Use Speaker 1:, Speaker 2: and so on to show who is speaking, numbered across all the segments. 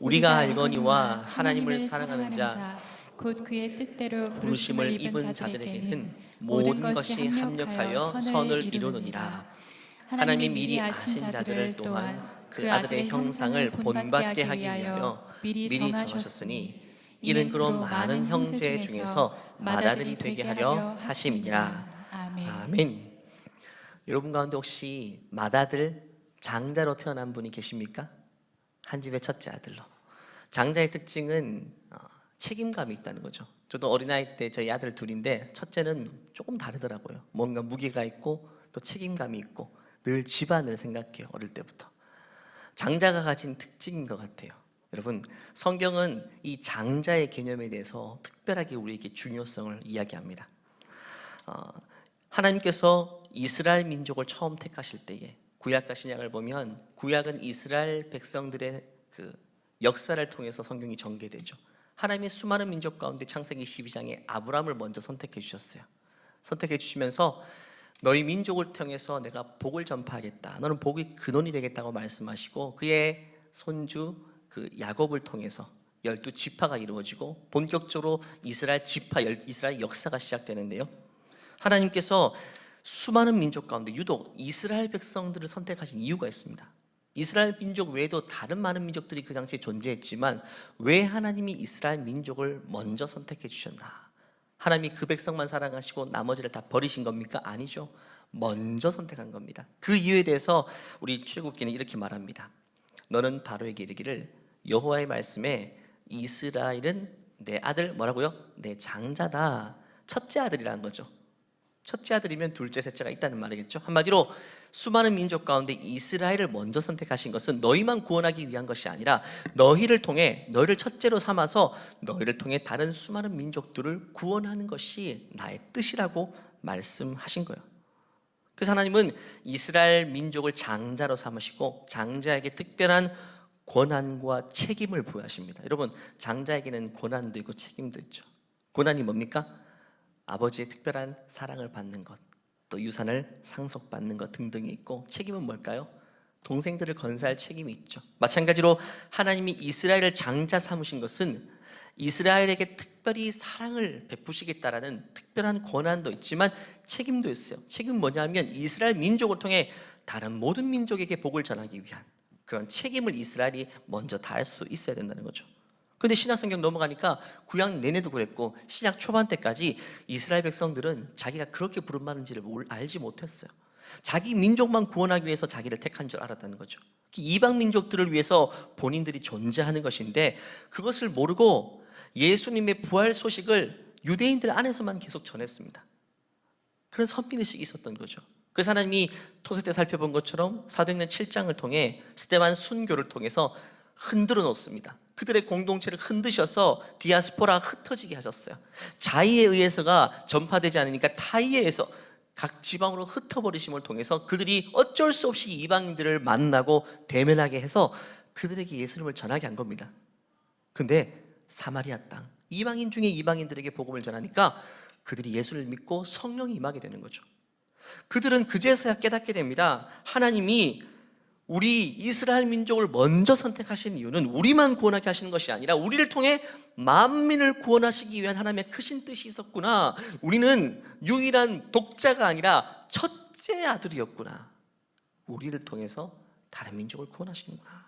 Speaker 1: 우리가 알거니와 하나님을 사랑하는 자
Speaker 2: 곧 그의 뜻대로
Speaker 1: 부르심을 입은 자들에게는 모든 것이 합력하여 선을 이루느니라. 하나님이 미리 아신 자들을 또한 그 아들의 형상을 본받게 하기 위하여 미리 정하셨으니 이는 그로 많은 형제 중에서 맏아들이 되게 하려 하심이니라. 아멘. 여러분 가운데 혹시 맏아들, 장자로 태어난 분이 계십니까? 한 집의 첫째 아들로. 장자의 특징은 책임감이 있다는 거죠. 저도 어린아이 때 저희 아들 둘인데 첫째는 조금 다르더라고요. 뭔가 무게가 있고 또 책임감이 있고 늘 집안을 생각해요. 어릴 때부터. 장자가 가진 특징인 것 같아요. 여러분, 성경은 이 장자의 개념에 대해서 특별하게 우리에게 중요성을 이야기합니다. 하나님께서 이스라엘 민족을 처음 택하실 때에 구약과 신약을 보면 구약은 이스라엘 백성들의 그 역사를 통해서 성경이 전개되죠. 하나님이 수많은 민족 가운데 창세기 12장에 아브라함을 먼저 선택해 주셨어요. 선택해 주시면서 너희 민족을 통해서 내가 복을 전파하겠다. 너는 복의 근원이 되겠다고 말씀하시고 그의 손주 그 야곱을 통해서 12지파가 이루어지고 본격적으로 이스라엘 지파, 이스라엘 역사가 시작되는데요. 하나님께서 수많은 민족 가운데 유독 이스라엘 백성들을 선택하신 이유가 있습니다. 이스라엘 민족 외에도 다른 많은 민족들이 그 당시에 존재했지만 왜 하나님이 이스라엘 민족을 먼저 선택해 주셨나? 하나님이 그 백성만 사랑하시고 나머지를 다 버리신 겁니까? 아니죠. 먼저 선택한 겁니다. 그 이유에 대해서 우리 출애굽기는 이렇게 말합니다. 너는 바로에게 이르기를 여호와의 말씀에 이스라엘은 내 아들 뭐라고요? 내 장자다. 첫째 아들이라는 거죠. 첫째 아들이면 둘째, 셋째가 있다는 말이겠죠. 한마디로 수많은 민족 가운데 이스라엘을 먼저 선택하신 것은 너희만 구원하기 위한 것이 아니라 너희를 통해 너희를 첫째로 삼아서 너희를 통해 다른 수많은 민족들을 구원하는 것이 나의 뜻이라고 말씀하신 거예요. 그래서 하나님은 이스라엘 민족을 장자로 삼으시고 장자에게 특별한 권한과 책임을 부여하십니다. 여러분, 장자에게는 권한도 있고 책임도 있죠. 권한이 뭡니까? 아버지의 특별한 사랑을 받는 것, 또 유산을 상속받는 것 등등이 있고, 책임은 뭘까요? 동생들을 건사할 책임이 있죠. 마찬가지로 하나님이 이스라엘을 장자 삼으신 것은 이스라엘에게 특별히 사랑을 베푸시겠다라는 특별한 권한도 있지만 책임도 있어요. 책임은 뭐냐면 이스라엘 민족을 통해 다른 모든 민족에게 복을 전하기 위한 그런 책임을 이스라엘이 먼저 다할 수 있어야 된다는 거죠. 그런데 신약 성경 넘어가니까 구약 내내도 그랬고 신약 초반 때까지 이스라엘 백성들은 자기가 그렇게 부름받은지를 알지 못했어요. 자기 민족만 구원하기 위해서 자기를 택한 줄 알았다는 거죠. 이방 민족들을 위해서 본인들이 존재하는 것인데 그것을 모르고 예수님의 부활 소식을 유대인들 안에서만 계속 전했습니다. 그런 선민의식이 있었던 거죠. 그래서 하나님이 토세 때 살펴본 것처럼 사도행전 7장을 통해 스데반 순교를 통해서 흔들어 놓습니다. 그들의 공동체를 흔드셔서 디아스포라가 흩어지게 하셨어요. 자의에 의해서가 전파되지 않으니까 타의에 의해서 각 지방으로 흩어버리심을 통해서 그들이 어쩔 수 없이 이방인들을 만나고 대면하게 해서 그들에게 예수님을 전하게 한 겁니다. 근데 사마리아 땅, 이방인 중에 이방인들에게 복음을 전하니까 그들이 예수를 믿고 성령이 임하게 되는 거죠. 그들은 그제서야 깨닫게 됩니다. 하나님이 우리 이스라엘 민족을 먼저 선택하신 이유는 우리만 구원하게 하시는 것이 아니라 우리를 통해 만민을 구원하시기 위한 하나님의 크신 뜻이 있었구나. 우리는 유일한 독자가 아니라 첫째 아들이었구나. 우리를 통해서 다른 민족을 구원하시는구나.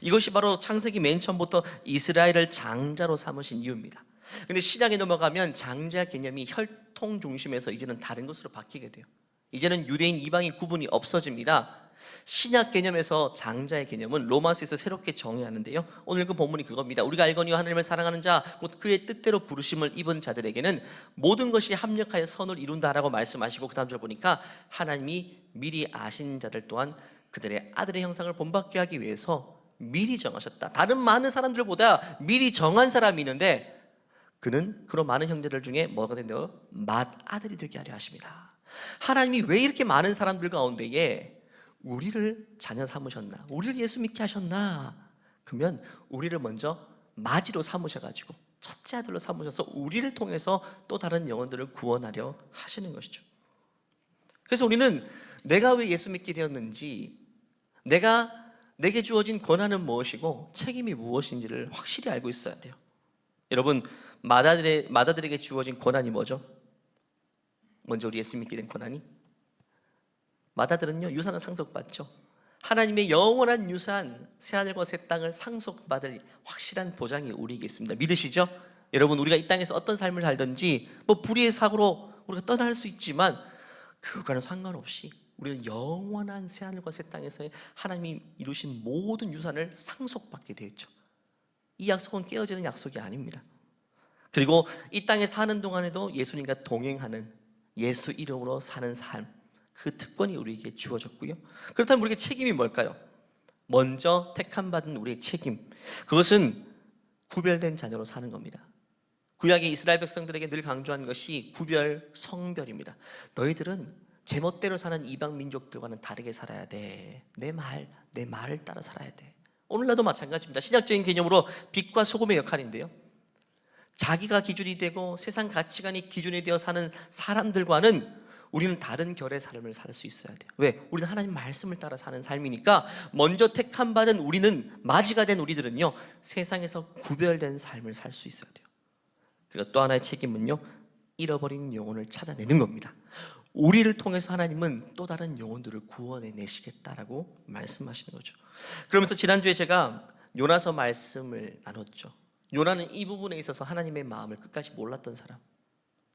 Speaker 1: 이것이 바로 창세기 맨 처음부터 이스라엘을 장자로 삼으신 이유입니다. 근데 신약에 넘어가면 장자 개념이 혈통 중심에서 이제는 다른 것으로 바뀌게 돼요. 이제는 유대인, 이방인 구분이 없어집니다. 신약 개념에서 장자의 개념은 로마서에서 새롭게 정의하는데요. 오늘 그 본문이 그겁니다. 우리가 알거니와 하나님을 사랑하는 자, 곧 그의 뜻대로 부르심을 입은 자들에게는 모든 것이 합력하여 선을 이룬다라고 말씀하시고 그 다음 절 보니까 하나님이 미리 아신 자들 또한 그들의 아들의 형상을 본받게 하기 위해서 미리 정하셨다. 다른 많은 사람들보다 미리 정한 사람이 있는데 그는 그런 많은 형제들 중에 뭐가 된다고요? 맏아들이 되게 하려 하십니다. 하나님이 왜 이렇게 많은 사람들 가운데에 우리를 자녀 삼으셨나? 우리를 예수 믿게 하셨나? 그러면 우리를 먼저 맏이로 삼으셔가지고 첫째 아들로 삼으셔서 우리를 통해서 또 다른 영혼들을 구원하려 하시는 것이죠. 그래서 우리는 내가 왜 예수 믿게 되었는지, 내가 내게 주어진 권한은 무엇이고 책임이 무엇인지를 확실히 알고 있어야 돼요. 여러분, 마다들에게 주어진 권한이 뭐죠? 먼저 우리 예수 믿게 된 권한이, 마다들은요 유산을 상속받죠. 하나님의 영원한 유산 새하늘과 새 땅을 상속받을 확실한 보장이 우리에게 있습니다. 믿으시죠? 여러분, 우리가 이 땅에서 어떤 삶을 살든지 불의의 사고로 우리가 떠날 수 있지만 그거와는 상관없이 우리는 영원한 새하늘과 새 땅에서의 하나님이 이루신 모든 유산을 상속받게 되었죠. 이 약속은 깨어지는 약속이 아닙니다. 그리고 이 땅에 사는 동안에도 예수님과 동행하는, 예수 이름으로 사는 삶, 그 특권이 우리에게 주어졌고요. 그렇다면 우리에게 책임이 뭘까요? 먼저 택함받은 우리의 책임, 그것은 구별된 자녀로 사는 겁니다. 구약의 이스라엘 백성들에게 늘 강조한 것이 구별, 성별입니다. 너희들은 제멋대로 사는 이방 민족들과는 다르게 살아야 돼. 내 말을 따라 살아야 돼. 오늘날도 마찬가지입니다. 신약적인 개념으로 빛과 소금의 역할인데요, 자기가 기준이 되고 세상 가치관이 기준이 되어 사는 사람들과는 우리는 다른 결의 삶을 살 수 있어야 돼요. 왜? 우리는 하나님 말씀을 따라 사는 삶이니까 먼저 택함받은 우리는, 맞이가 된 우리들은요 세상에서 구별된 삶을 살 수 있어야 돼요. 그리고 또 하나의 책임은요, 잃어버린 영혼을 찾아내는 겁니다. 우리를 통해서 하나님은 또 다른 영혼들을 구원해 내시겠다라고 말씀하시는 거죠. 그러면서 지난주에 제가 요나서 말씀을 나눴죠. 요나는 이 부분에 있어서 하나님의 마음을 끝까지 몰랐던 사람.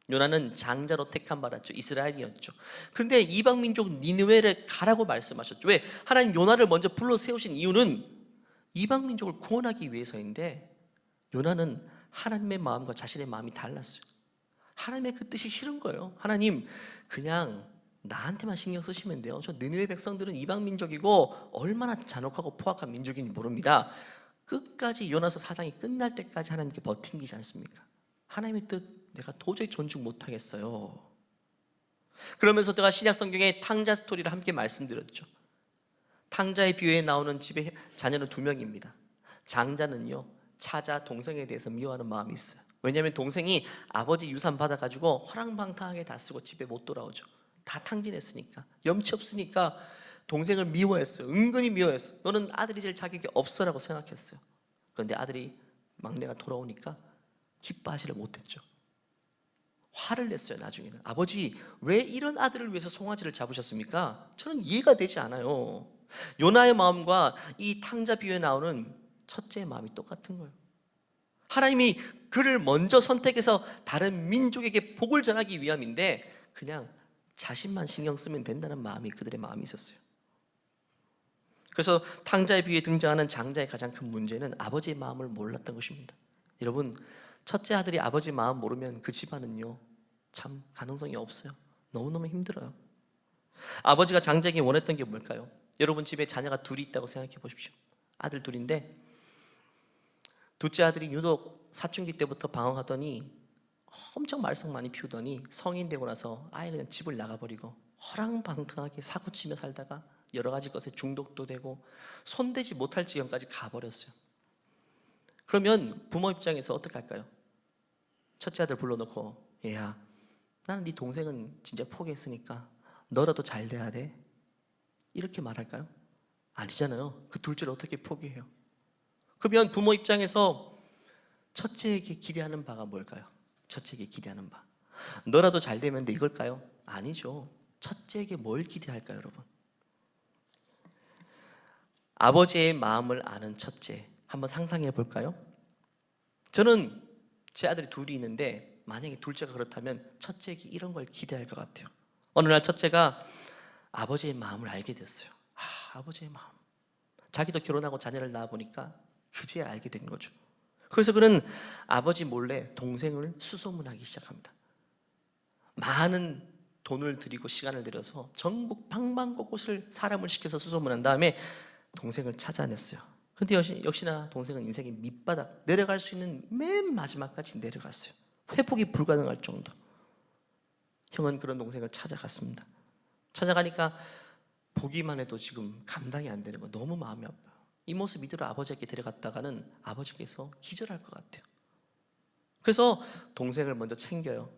Speaker 1: 요나는 장자로 택함받았죠. 이스라엘이었죠. 그런데 이방 민족 니느웨를 가라고 말씀하셨죠. 왜? 하나님 요나를 먼저 불러 세우신 이유는 이방 민족을 구원하기 위해서인데, 요나는 하나님의 마음과 자신의 마음이 달랐어요. 하나님의 그 뜻이 싫은 거예요. 하나님, 그냥 나한테만 신경 쓰시면 돼요. 저 느느웨 백성들은 이방 민족이고 얼마나 잔혹하고 포악한 민족인지 모릅니다. 끝까지 요나서 4장이 끝날 때까지 하나님께 버틴기지 않습니까? 하나님의 뜻 내가 도저히 존중 못하겠어요. 그러면서 제가 신약 성경의 탕자 스토리를 함께 말씀드렸죠. 탕자의 비유에 나오는 집의 자녀는 2명입니다. 장자는요 차자 동생에 대해서 미워하는 마음이 있어요. 왜냐하면 동생이 아버지 유산 받아가지고 허랑방탕하게 다 쓰고 집에 못 돌아오죠. 다 탕진했으니까, 염치 없으니까 동생을 미워했어요. 은근히 미워했어요. 너는 아들이 될 자격이 없어라고 생각했어요. 그런데 아들이, 막내가 돌아오니까 기뻐하지를 못했죠. 화를 냈어요. 나중에는, 아버지 왜 이런 아들을 위해서 송아지를 잡으셨습니까? 저는 이해가 되지 않아요. 요나의 마음과 이 탕자 비유에 나오는 첫째의 마음이 똑같은 거예요. 하나님이 그를 먼저 선택해서 다른 민족에게 복을 전하기 위함인데 그냥 자신만 신경 쓰면 된다는 마음이 그들의 마음이 있었어요. 그래서 탕자의 비유에 등장하는 장자의 가장 큰 문제는 아버지의 마음을 몰랐던 것입니다. 여러분, 첫째 아들이 아버지 마음 모르면 그 집안은요 참 가능성이 없어요. 너무너무 힘들어요. 아버지가 장자에게 원했던 게 뭘까요? 여러분 집에 자녀가 둘이 있다고 생각해 보십시오. 아들 둘인데 둘째 아들이 유독 사춘기 때부터 방황하더니 엄청 말썽 많이 피우더니 성인 되고 나서 아예 그냥 집을 나가버리고 허랑방탕하게 사고치며 살다가 여러 가지 것에 중독도 되고 손대지 못할 지경까지 가버렸어요. 그러면 부모 입장에서 어떻게 할까요? 첫째 아들 불러놓고, 얘야, 나는 네 동생은 진짜 포기했으니까 너라도 잘 돼야 돼, 이렇게 말할까요? 아니잖아요. 그 둘째를 어떻게 포기해요? 그러면 부모 입장에서 첫째에게 기대하는 바가 뭘까요? 첫째에게 기대하는 바, 너라도 잘 되면 돼, 이걸까요? 아니죠. 첫째에게 뭘 기대할까요, 여러분? 아버지의 마음을 아는 첫째, 한번 상상해 볼까요? 저는 제 아들이 둘이 있는데 만약에 둘째가 그렇다면 첫째에게 이런 걸 기대할 것 같아요. 어느 날 첫째가 아버지의 마음을 알게 됐어요. 아버지의 마음. 자기도 결혼하고 자녀를 낳아보니까 그제야 알게 된 거죠. 그래서 그는 아버지 몰래 동생을 수소문하기 시작합니다. 많은 돈을 들이고 시간을 들여서 전국 방방곳곳을 사람을 시켜서 수소문한 다음에 동생을 찾아냈어요. 그런데 역시나 동생은 인생의 밑바닥, 내려갈 수 있는 맨 마지막까지 내려갔어요. 회복이 불가능할 정도. 형은 그런 동생을 찾아갔습니다. 찾아가니까 보기만 해도 지금 감당이 안 되는 거, 너무 마음이 아파요. 이 모습 이대로 아버지에게 데려갔다가는 아버지께서 기절할 것 같아요. 그래서 동생을 먼저 챙겨요.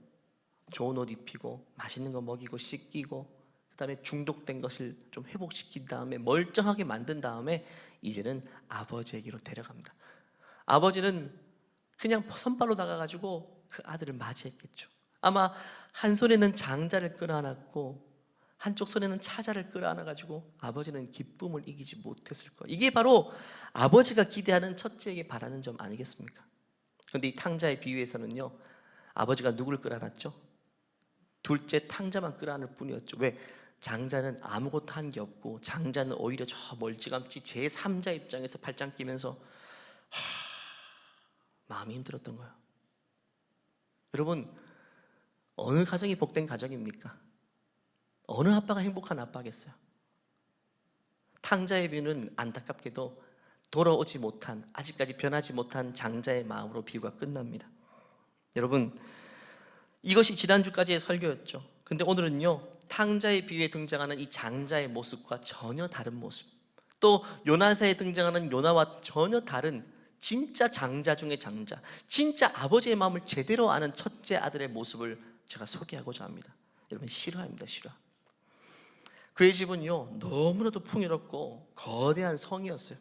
Speaker 1: 좋은 옷 입히고 맛있는 거 먹이고 씻기고 그다음에 중독된 것을 좀 회복시킨 다음에 멀쩡하게 만든 다음에 이제는 아버지에게로 데려갑니다. 아버지는 그냥 선발로 나가가지고 그 아들을 맞이했겠죠. 아마 한 손에는 장자를 끌어안았고 한쪽 손에는 차자를 끌어안아가지고 아버지는 기쁨을 이기지 못했을 거예요. 이게 바로 아버지가 기대하는 첫째에게 바라는 점 아니겠습니까? 그런데 이 탕자의 비유에서는요, 아버지가 누구를 끌어안았죠? 둘째 탕자만 끌어안을 뿐이었죠. 왜? 장자는 아무것도 한 게 없고 장자는 오히려 저 멀찌감치 제3자 입장에서 팔짱 끼면서 마음이 힘들었던 거예요. 여러분, 어느 가정이 복된 가정입니까? 어느 아빠가 행복한 아빠겠어요? 탕자의 비유는 안타깝게도 돌아오지 못한, 아직까지 변하지 못한 장자의 마음으로 비유가 끝납니다. 여러분, 이것이 지난주까지의 설교였죠. 근데 오늘은요, 탕자의 비유에 등장하는 이 장자의 모습과 전혀 다른 모습, 또 요나사에 등장하는 요나와 전혀 다른 진짜 장자 중의 장자, 진짜 아버지의 마음을 제대로 아는 첫째 아들의 모습을 제가 소개하고자 합니다. 여러분, 실화입니다. 실화. 그의 집은요, 너무나도 풍요롭고 거대한 성이었어요.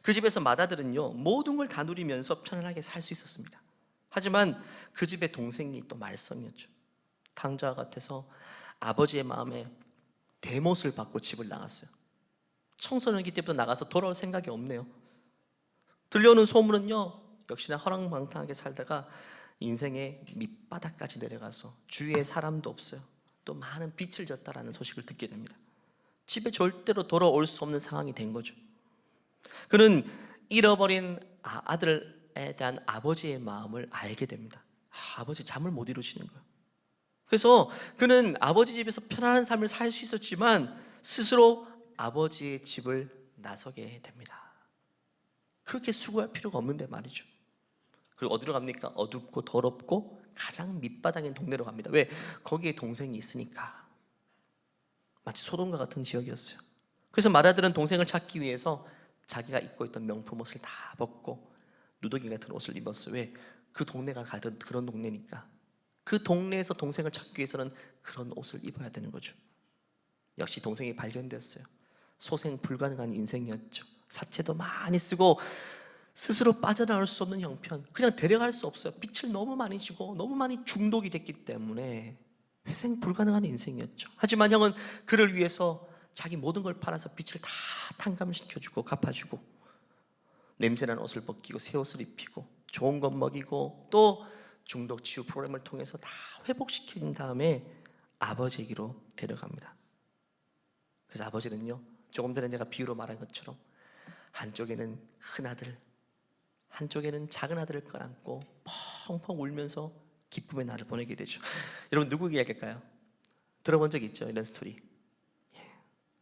Speaker 1: 그 집에서 맏아들은요, 모든 걸 다 누리면서 편안하게 살 수 있었습니다. 하지만 그 집의 동생이 또 말썽이었죠. 탕자와 같아서 아버지의 마음에 대못을 받고 집을 나갔어요. 청소년기 때부터 나가서 돌아올 생각이 없네요. 들려오는 소문은요, 역시나 허랑방탕하게 살다가 인생의 밑바닥까지 내려가서 주위에 사람도 없어요. 또 많은 빚을 졌다라는 소식을 듣게 됩니다. 집에 절대로 돌아올 수 없는 상황이 된 거죠. 그는 잃어버린 아들에 대한 아버지의 마음을 알게 됩니다. 아버지 잠을 못 이루시는 거예요. 그래서 그는 아버지 집에서 편안한 삶을 살 수 있었지만 스스로 아버지의 집을 나서게 됩니다. 그렇게 수고할 필요가 없는데 말이죠. 그리고 어디로 갑니까? 어둡고 더럽고 가장 밑바닥인 동네로 갑니다. 왜? 거기에 동생이 있으니까. 마치 소돔과 같은 지역이었어요. 그래서 맏아들은 동생을 찾기 위해서 자기가 입고 있던 명품 옷을 다 벗고 누더기 같은 옷을 입었어요. 왜? 그 동네가 가던 그런 동네니까. 그 동네에서 동생을 찾기 위해서는 그런 옷을 입어야 되는 거죠. 역시 동생이 발견됐어요. 소생 불가능한 인생이었죠. 사채도 많이 쓰고 스스로 빠져나올 수 없는 형편, 그냥 데려갈 수 없어요. 빚을 너무 많이 지고 너무 많이 중독이 됐기 때문에 회생 불가능한 인생이었죠. 하지만 형은 그를 위해서 자기 모든 걸 팔아서 빚을 다 탕감시켜주고 갚아주고 냄새난 옷을 벗기고 새 옷을 입히고 좋은 것 먹이고 또 중독 치유 프로그램을 통해서 다 회복시킨 다음에 아버지에게로 데려갑니다. 그래서 아버지는요, 조금 전에 제가 비유로 말한 것처럼 한쪽에는 큰 아들, 한쪽에는 작은 아들을 끌어안고 펑펑 울면서 기쁨의 날을 보내게 되죠. 여러분, 누구 이야기일까요? 들어본 적 있죠? 이런 스토리.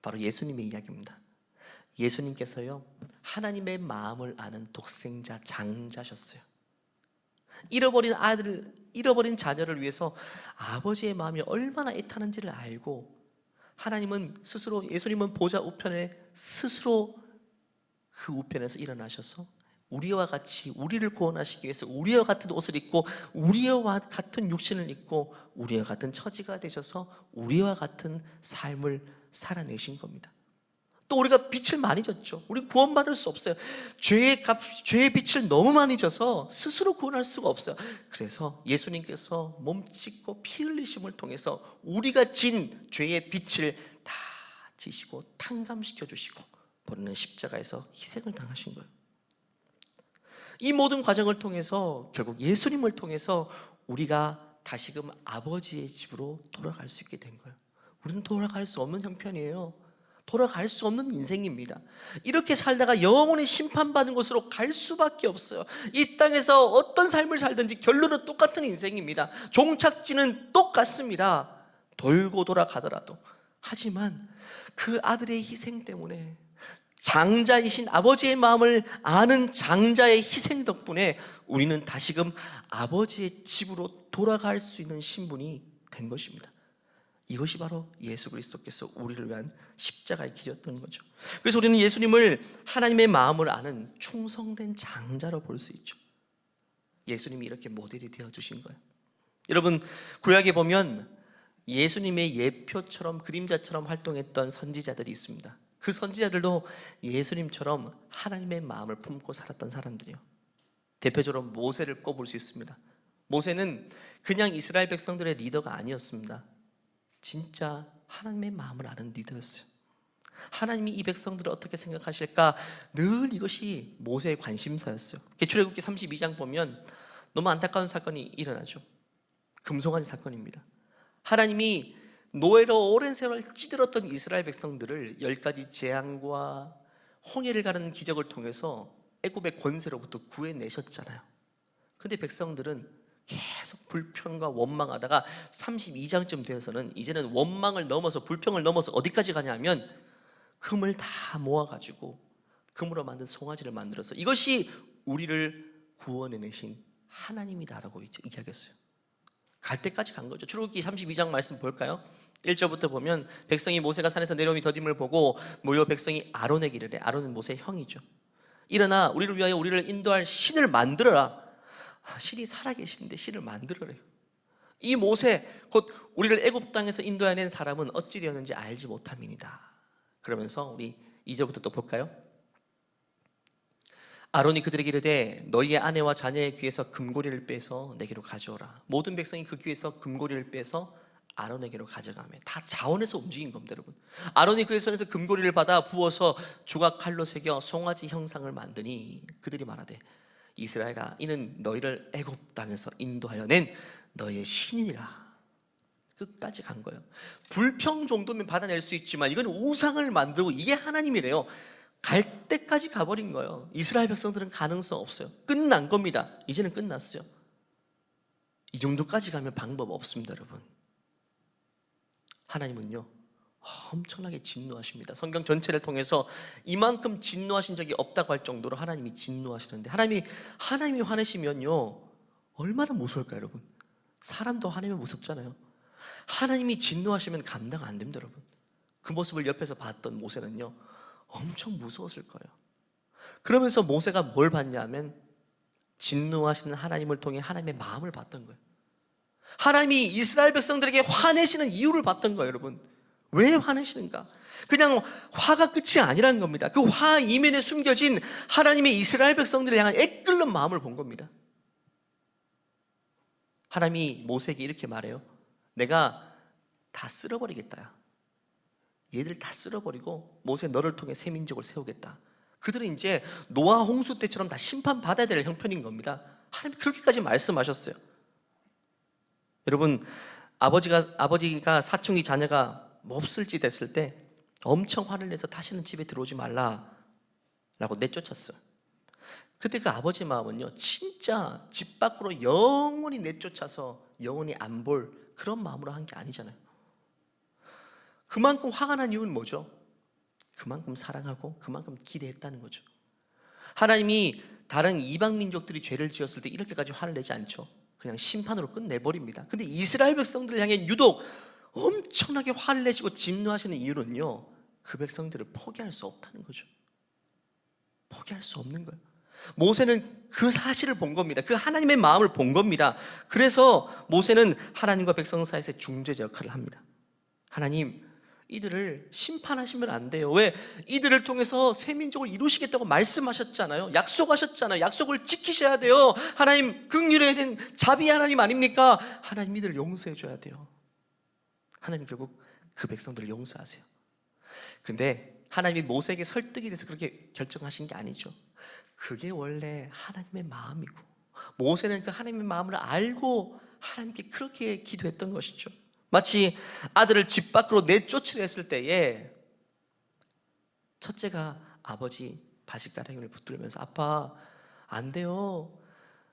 Speaker 1: 바로 예수님의 이야기입니다. 예수님께서요, 하나님의 마음을 아는 독생자 장자셨어요. 잃어버린 아들, 잃어버린 자녀를 위해서 아버지의 마음이 얼마나 애타는지를 알고 하나님은 스스로, 예수님은 보좌 우편에 스스로 그 우편에서 일어나셔서 우리와 같이 우리를 구원하시기 위해서 우리와 같은 옷을 입고 우리와 같은 육신을 입고 우리와 같은 처지가 되셔서 우리와 같은 삶을 살아내신 겁니다. 또 우리가 빚을 많이 졌죠. 우리 구원받을 수 없어요. 죄의 빚을 너무 많이 져서 스스로 구원할 수가 없어요. 그래서 예수님께서 몸 찢고 피 흘리심을 통해서 우리가 진 죄의 빚을 다 지시고 탕감시켜 주시고 본인은 십자가에서 희생을 당하신 거예요. 이 모든 과정을 통해서 결국 예수님을 통해서 우리가 다시금 아버지의 집으로 돌아갈 수 있게 된 거예요. 우리는 돌아갈 수 없는 형편이에요. 돌아갈 수 없는 인생입니다. 이렇게 살다가 영원히 심판받는 곳으로 갈 수밖에 없어요. 이 땅에서 어떤 삶을 살든지 결론은 똑같은 인생입니다. 종착지는 똑같습니다. 돌고 돌아가더라도. 하지만 그 아들의 희생 때문에, 장자이신 아버지의 마음을 아는 장자의 희생 덕분에 우리는 다시금 아버지의 집으로 돌아갈 수 있는 신분이 된 것입니다. 이것이 바로 예수 그리스도께서 우리를 위한 십자가의 길이었던 거죠. 그래서 우리는 예수님을 하나님의 마음을 아는 충성된 장자로 볼 수 있죠. 예수님이 이렇게 모델이 되어주신 거예요. 여러분, 구약에 보면 예수님의 예표처럼 그림자처럼 활동했던 선지자들이 있습니다. 그 선지자들도 예수님처럼 하나님의 마음을 품고 살았던 사람들이요. 대표적으로 모세를 꼽을 수 있습니다. 모세는 그냥 이스라엘 백성들의 리더가 아니었습니다. 진짜 하나님의 마음을 아는 리더였어요. 하나님이 이 백성들을 어떻게 생각하실까 늘 이것이 모세의 관심사였어요. 출애굽기 32장 보면 너무 안타까운 사건이 일어나죠. 금송아지 사건입니다. 하나님이 노예로 오랜 세월 찌들었던 이스라엘 백성들을 10가지 재앙과 홍해를 가르는 기적을 통해서 애굽의 권세로부터 구해내셨잖아요. 근데 백성들은 계속 불평과 원망하다가 32장쯤 되어서는 이제는 원망을 넘어서 불평을 넘어서 어디까지 가냐면 금을 다 모아가지고 금으로 만든 송아지를 만들어서 이것이 우리를 구원해내신 하나님이다라고 이야기했어요. 갈 때까지 간 거죠. 출애굽기 32장 말씀 볼까요? 1절부터 보면 백성이 모세가 산에서 내려오니 더딤을 보고 모여 백성이 아론에게 이르되, 아론은 모세의 형이죠. 일어나 우리를 위하여 우리를 인도할 신을 만들어라. 신이 살아계신데 신을 만들어래요. 이 모세 곧 우리를 애굽 땅에서 인도해낸 사람은 어찌 되었는지 알지 못함이니이다. 그러면서 우리 2절부터 또 볼까요? 아론이 그들에게 이르되 너희의 아내와 자녀의 귀에서 금고리를 빼서 내게로 가져오라. 모든 백성이 그 귀에서 금고리를 빼서 아론에게로 가져가며 다 자원해서 움직인 겁니다, 여러분. 아론이 그의 손에서 금고리를 받아 부어서 조각 칼로 새겨 송아지 형상을 만드니 그들이 말하되 이스라엘아, 이는 너희를 애굽 땅에서 인도하여 낸 너희의 신이니라. 끝까지 간 거예요. 불평 정도면 받아낼 수 있지만 이건 우상을 만들고 이게 하나님이래요. 갈 때까지 가버린 거예요. 이스라엘 백성들은 가능성 없어요. 끝난 겁니다. 이제는 끝났어요. 이 정도까지 가면 방법 없습니다, 여러분. 하나님은요 엄청나게 진노하십니다. 성경 전체를 통해서 이만큼 진노하신 적이 없다고 할 정도로 하나님이 진노하시는데, 하나님이 화내시면요 얼마나 무서울까요, 여러분? 사람도 화내면 무섭잖아요. 하나님이 진노하시면 감당 안 됩니다, 여러분. 그 모습을 옆에서 봤던 모세는요 엄청 무서웠을 거예요. 그러면서 모세가 뭘 봤냐면 진노하시는 하나님을 통해 하나님의 마음을 봤던 거예요. 하나님이 이스라엘 백성들에게 화내시는 이유를 봤던 거예요, 여러분. 왜 화내시는가? 그냥 화가 끝이 아니라는 겁니다. 그 화 이면에 숨겨진 하나님의 이스라엘 백성들을 향한 애끓는 마음을 본 겁니다. 하나님이 모세에게 이렇게 말해요. 내가 다 쓸어버리겠다. 얘들 다 쓸어버리고 모세 너를 통해 새 민족을 세우겠다. 그들은 이제 노아 홍수 때처럼 다 심판받아야 될 형편인 겁니다. 하나님 그렇게까지 말씀하셨어요. 여러분, 아버지가 사춘기 자녀가 몹쓸 짓 했을 때 엄청 화를 내서 다시는 집에 들어오지 말라라고 내쫓았어요. 그때 그 아버지 마음은요 진짜 집 밖으로 영원히 내쫓아서 영원히 안 볼 그런 마음으로 한 게 아니잖아요. 그만큼 화가 난 이유는 뭐죠? 그만큼 사랑하고 그만큼 기대했다는 거죠. 하나님이 다른 이방 민족들이 죄를 지었을 때 이렇게까지 화를 내지 않죠. 그냥 심판으로 끝내버립니다. 근데 이스라엘 백성들을 향해 유독 엄청나게 화를 내시고 진노하시는 이유는요 그 백성들을 포기할 수 없다는 거죠. 포기할 수 없는 거예요. 모세는 그 사실을 본 겁니다. 그 하나님의 마음을 본 겁니다. 그래서 모세는 하나님과 백성 사이에서 중재자 역할을 합니다. 하나님, 이들을 심판하시면 안 돼요. 왜? 이들을 통해서 새 민족을 이루시겠다고 말씀하셨잖아요. 약속하셨잖아요. 약속을 지키셔야 돼요. 하나님, 긍휼에 된 자비 하나님 아닙니까? 하나님, 이들을 용서해 줘야 돼요. 하나님 결국 그 백성들을 용서하세요. 근데 하나님이 모세에게 설득이 돼서 그렇게 결정하신 게 아니죠. 그게 원래 하나님의 마음이고 모세는 그 하나님의 마음을 알고 하나님께 그렇게 기도했던 것이죠. 마치 아들을 집 밖으로 내쫓으려 했을 때에 첫째가 아버지 바지가랑이를 붙들면서 아빠 안 돼요.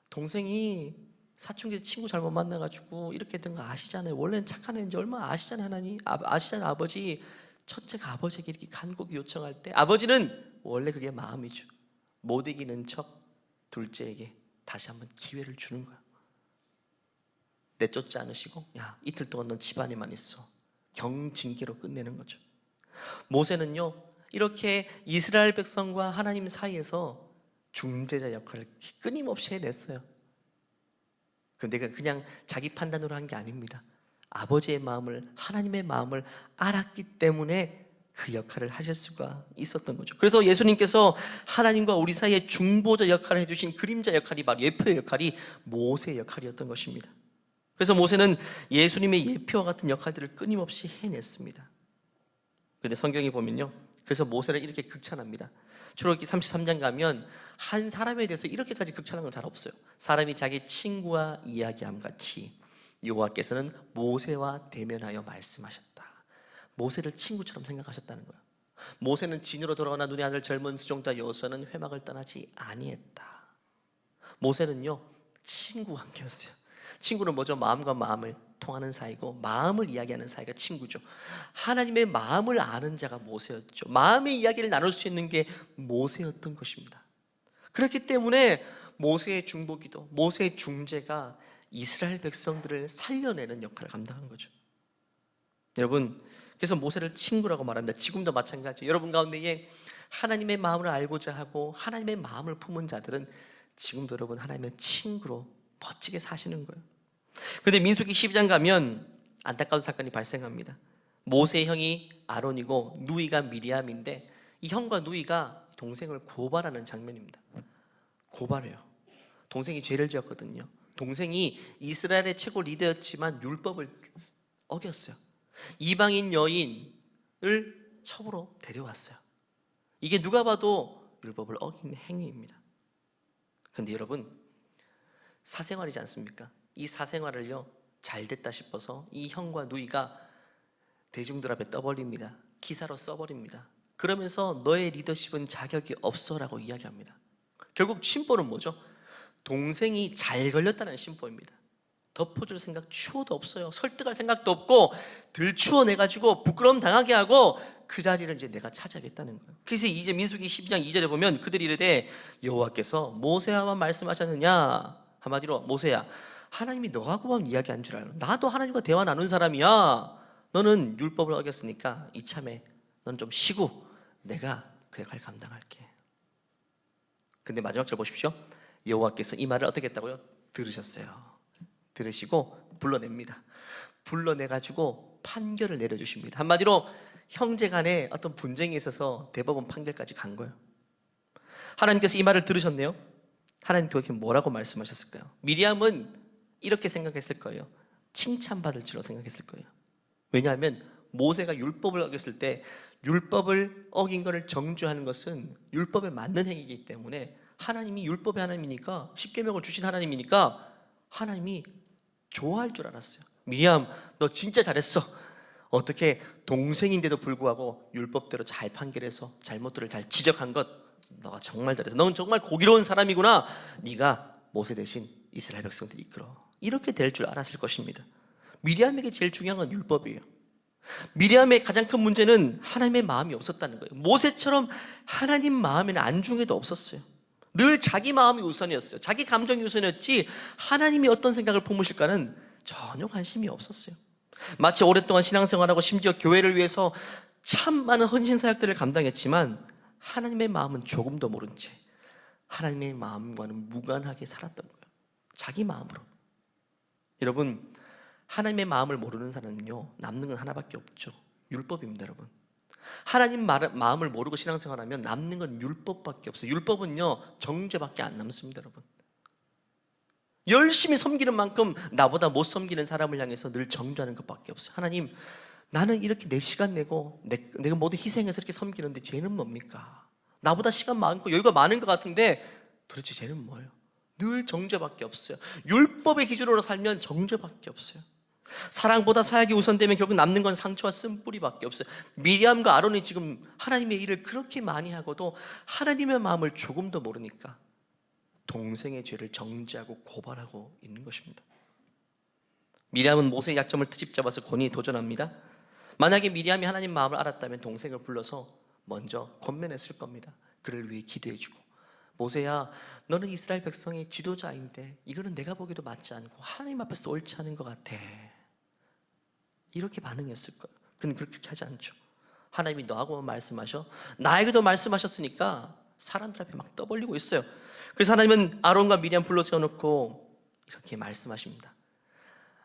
Speaker 1: 동생이 사춘기 친구 잘못 만나가지고 이렇게 된 거 아시잖아요. 원래는 착한 애인지 얼마나 아시잖아요. 하나님 아시잖아요. 아버지. 첫째가 아버지에게 이렇게 간곡히 요청할 때 아버지는 원래 그게 마음이죠. 못 이기는 척 둘째에게 다시 한번 기회를 주는 거야. 내쫓지 않으시고 야 이틀 동안 넌 집안에만 있어. 경징계로 끝내는 거죠. 모세는요 이렇게 이스라엘 백성과 하나님 사이에서 중재자 역할을 끊임없이 해냈어요. 근데 그냥 자기 판단으로 한 게 아닙니다. 아버지의 마음을, 하나님의 마음을 알았기 때문에 그 역할을 하실 수가 있었던 거죠. 그래서 예수님께서 하나님과 우리 사이에 중보자 역할을 해주신 그림자 역할이 바로 예표의 역할이 모세의 역할이었던 것입니다. 그래서 모세는 예수님의 예표와 같은 역할들을 끊임없이 해냈습니다. 그런데 성경에 보면요, 그래서 모세를 이렇게 극찬합니다. 출애굽기 33장 가면 한 사람에 대해서 이렇게까지 극찬한 건 잘 없어요. 사람이 자기 친구와 이야기함 같이 여호와께서는 모세와 대면하여 말씀하셨다. 모세를 친구처럼 생각하셨다는 거예요. 모세는 진으로 돌아가나 눈의 아들 젊은 수종자 여호수아는 회막을 떠나지 아니했다. 모세는요, 친구와 함께였어요. 친구는 뭐죠? 마음과 마음을 통하는 사이고 마음을 이야기하는 사이가 친구죠. 하나님의 마음을 아는 자가 모세였죠. 마음의 이야기를 나눌 수 있는 게 모세였던 것입니다. 그렇기 때문에 모세의 중보기도, 모세의 중재가 이스라엘 백성들을 살려내는 역할을 감당한 거죠. 여러분, 그래서 모세를 친구라고 말합니다. 지금도 마찬가지예요. 여러분 가운데에 하나님의 마음을 알고자 하고 하나님의 마음을 품은 자들은 지금도 여러분 하나님의 친구로 멋지게 사시는 거예요. 그런데 민수기 12장 가면 안타까운 사건이 발생합니다. 모세의 형이 아론이고 누이가 미리암인데 이 형과 누이가 동생을 고발하는 장면입니다. 고발해요. 동생이 죄를 지었거든요. 동생이 이스라엘의 최고 리더였지만 율법을 어겼어요. 이방인 여인을 첩으로 데려왔어요. 이게 누가 봐도 율법을 어긴 행위입니다. 그런데 여러분, 사생활이지 않습니까? 이 사생활을요, 잘 됐다 싶어서 이 형과 누이가 대중들 앞에 떠벌립니다. 기사로 써버립니다. 그러면서 너의 리더십은 자격이 없어라고 이야기합니다. 결국 심보는 뭐죠? 동생이 잘 걸렸다는 심보입니다. 덮어줄 생각 추호도 없어요. 설득할 생각도 없고 들추어내가지고 부끄러움 당하게 하고 그 자리를 이제 내가 차지하겠다는 거예요. 그래서 이제 민수기 12장 2절에 보면 그들이 이르되 여호와께서 모세와만 말씀하셨느냐. 한마디로 모세야, 하나님이 너하고만 이야기한 줄 알아. 나도 하나님과 대화 나눈 사람이야. 너는 율법을 어겼으니까 이참에 넌 좀 쉬고 내가 그 역할을 감당할게. 근데 마지막 절 보십시오. 여호와께서 이 말을 어떻게 했다고요? 들으셨어요. 들으시고 불러냅니다. 불러내가지고 판결을 내려주십니다. 한마디로 형제 간에 어떤 분쟁이 있어서 대법원 판결까지 간 거예요. 하나님께서 이 말을 들으셨네요. 하나님 그렇게 뭐라고 말씀하셨을까요? 미리암은 이렇게 생각했을 거예요. 칭찬받을 줄로 생각했을 거예요. 왜냐하면 모세가 율법을 어겼을 때 율법을 어긴 것을 정죄하는 것은 율법에 맞는 행위이기 때문에 하나님이 율법의 하나님이니까, 십계명을 주신 하나님이니까 하나님이 좋아할 줄 알았어요. 미리암, 너 진짜 잘했어. 어떻게 동생인데도 불구하고 율법대로 잘 판결해서 잘못들을 잘 지적한 것, 너가 정말 잘했어. 넌 정말 고기로운 사람이구나. 네가 모세 대신 이스라엘 백성들 이끌어. 이렇게 될 줄 알았을 것입니다. 미리암에게 제일 중요한 건 율법이에요. 미리암의 가장 큰 문제는 하나님의 마음이 없었다는 거예요. 모세처럼 하나님 마음에는 안중에도 없었어요. 늘 자기 마음이 우선이었어요. 자기 감정이 우선이었지 하나님이 어떤 생각을 품으실까는 전혀 관심이 없었어요. 마치 오랫동안 신앙생활하고 심지어 교회를 위해서 참 많은 헌신 사역들을 감당했지만 하나님의 마음은 조금도 모른 채 하나님의 마음과는 무관하게 살았던 거예요. 자기 마음으로. 여러분, 하나님의 마음을 모르는 사람은요, 남는 건 하나밖에 없죠. 율법입니다, 여러분. 하나님 마음을 모르고 신앙생활하면 남는 건 율법밖에 없어요. 율법은요, 정죄밖에 안 남습니다, 여러분. 열심히 섬기는 만큼 나보다 못 섬기는 사람을 향해서 늘 정죄하는 것밖에 없어요. 하나님, 나는 이렇게 내 시간 내고 내가 모두 희생해서 이렇게 섬기는데 쟤는 뭡니까? 나보다 시간 많고 여유가 많은 것 같은데 도대체 쟤는 뭐예요? 늘 정죄밖에 없어요. 율법의 기준으로 살면 정죄밖에 없어요. 사랑보다 사약이 우선되면 결국 남는 건 상처와 쓴뿌리밖에 없어요. 미리암과 아론이 지금 하나님의 일을 그렇게 많이 하고도 하나님의 마음을 조금도 모르니까 동생의 죄를 정죄하고 고발하고 있는 것입니다. 미리암은 모세의 약점을 트집잡아서 권위에 도전합니다. 만약에 미리암이 하나님 마음을 알았다면 동생을 불러서 먼저 권면했을 겁니다. 그를 위해 기도해주고, 모세야, 너는 이스라엘 백성의 지도자인데 이거는 내가 보기도 맞지 않고 하나님 앞에서 옳지 않은 것 같아. 이렇게 반응했을 거예요. 근데 그렇게 하지 않죠. 하나님이 너하고만 말씀하셔? 나에게도 말씀하셨으니까 사람들 앞에 막 떠벌리고 있어요. 그래서 하나님은 아론과 미리암 불러 세워놓고 이렇게 말씀하십니다.